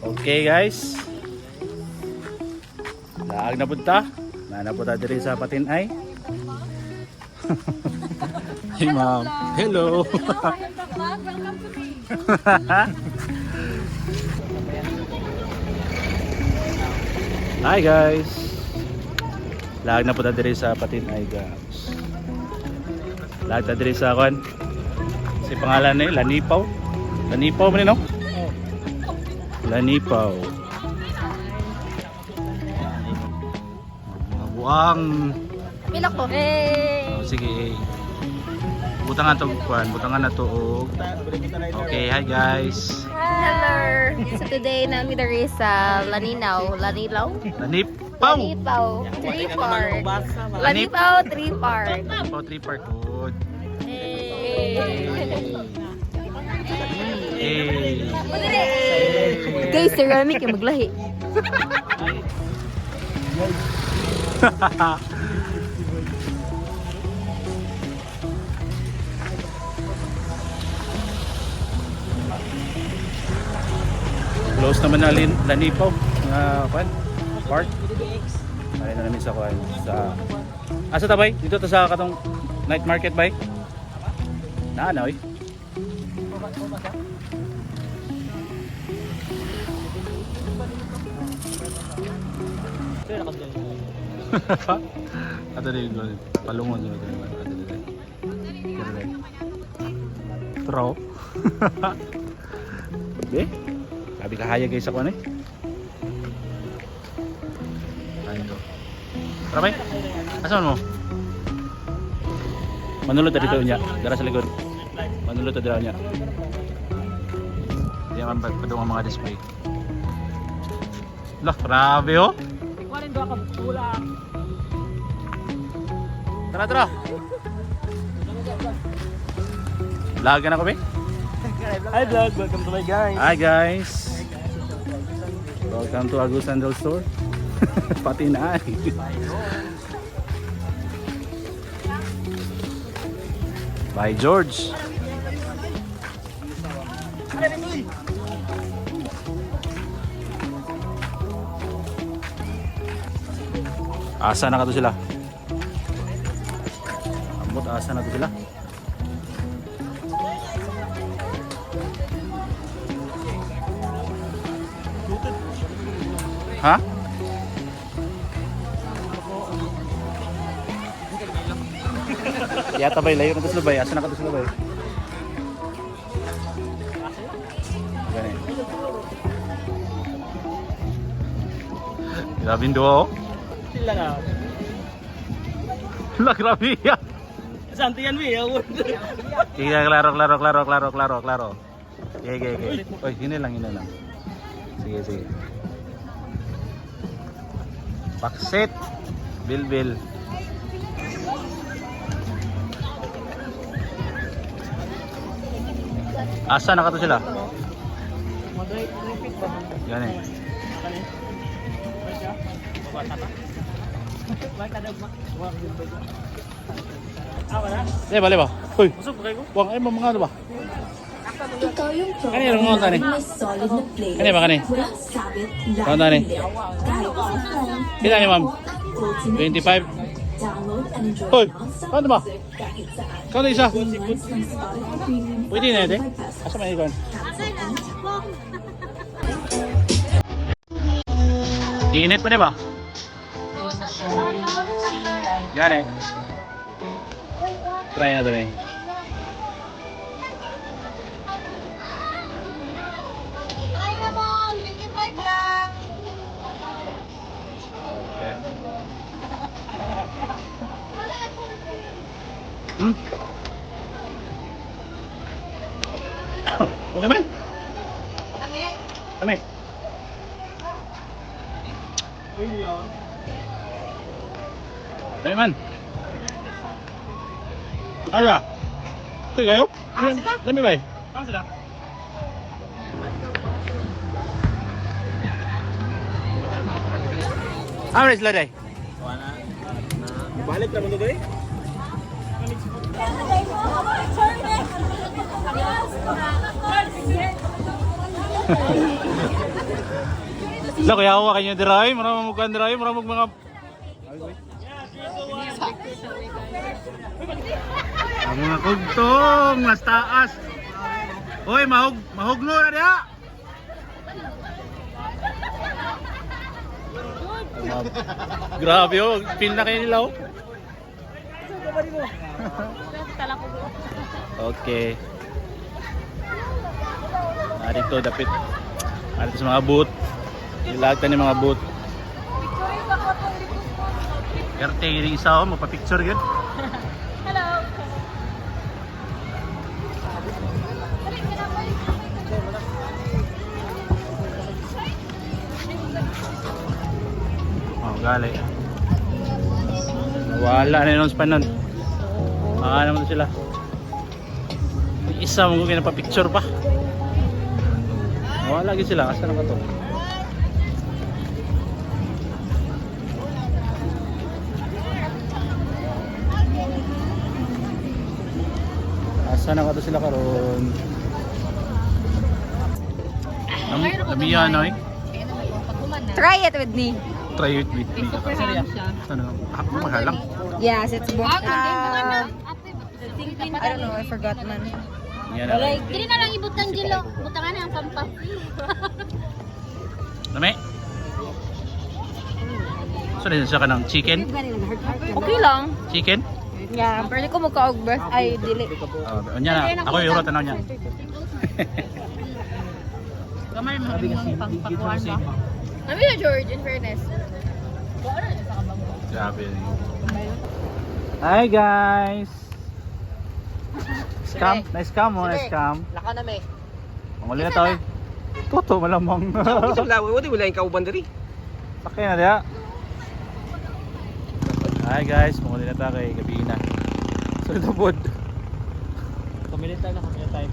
Okay guys. Laag na punta. Nanapunta diri sa Patinay. Hey ma'am. Hello. Hi guys. Laag na punta diri sa Patinay guys. Laag na diri sa kon. Si pangalan ni Lanipaw. Lanipaw man no? Lanipaw. Buang. Pilak to. Oh, sige. Butangan to kuan, butangan na to. Okay, hi guys. Hello. So today namin diri sa Lanipaw. Lanipaw. Lanipaw 3 part. Lanipaw 3 part. Lanipaw 3 part good. Guys, ceramic yung maglahi. Close naman na Lanipaw kuan park. Ay na namin sa kuan sa asa ta bay? Dito ta sa katong night market bay. Na oy. Ato din go. Palungon dito naman. Ato din. Tro. Okay. Sabi ka haya guys ako ano eh. Ayun. Tara bay. Asan mo? Manulot dito niya. Dara sa likod. Manulot dito niya. Diyan man padung ang mga display. Lah, grabe oh. Kunin do ka pula. Tara, tara. Vlog na ko be? Hi vlog, welcome to my guys. Hi guys. Welcome to Agus Sandal Store. Patinay. By George. Asa na ka to sila? Ambot asa na to sila? Ha? Yata bay layo na to sila bay. Asa na ka to sila bay? Gani. Grabe do. Sila na. La grabe ya. Santian mi ya. Sige, klaro. Sige. Oy, hini lang. Sige. Paksit. Bil. Asa na ka to sila? Gani. Bale ba? Hoy. Usap kay ko. Wang ay mga ano ba? Ikaw yung pro. Kani yung mga tani? May solid na play. Kani ba kani? Walang sabit Kano tani? Kahit sa phone, Kita ni ma'am. ultimate. 25. Download and enjoy Hoy, non-stop ano ba? music kahit saan. Kano isa? Once from Spotify Premium Pwede na ito. 25 pesos. Asa may ikon? Init pa na ba? Yan eh. Try na ito eh. Okay. Ano naman? Kami. Kami man. Ano ba? Ito kayo? Dami ba eh? Ano sila? Ano sila day? Balik naman doon eh. Lo kaya ako kanyo diray, maraming mukan diray, maraming mga ang mga kugtong mas taas. Hoy, mahuglo na diha. Grabe oh, feel na kayo nila oh. Okay. Dito dapit. Dito sa mga booth. Ilagtan yung mga booth. Kerte yung isa oh, magpa-picture yun. Oh, gali. Wala na yun sa panon. Naman sila. Yung isa mong ginapapicture pa. Wala lagi sila. Asa na ka to? Asa na ka to sila karon? Namiya na eh. Try it with me. Try it with me. Ano? Mahalang. Yes, it's both. I don't know, I forgot man. Yan na. Dili na lang ibutang gilo. Butangan na ang pampap. Nami? So, din siya ka ng chicken? Okay lang. Chicken? Yeah, pero ko magkaog birth ay dili. Anya na. Ako yung uro tanaw niya. Gamay mo yung pangpakuan ba? Kami na George, in fairness. Grabe. Hi guys! Scam? Nice scam mo, nice scam. Laka na may. Manguli na tayo. Toto malamang. Isang lawa, wala yung kauban diri. Sakay na diya. Hi guys, manguli na tayo kay gabi na. So ito po. Kumilita na kami tayo.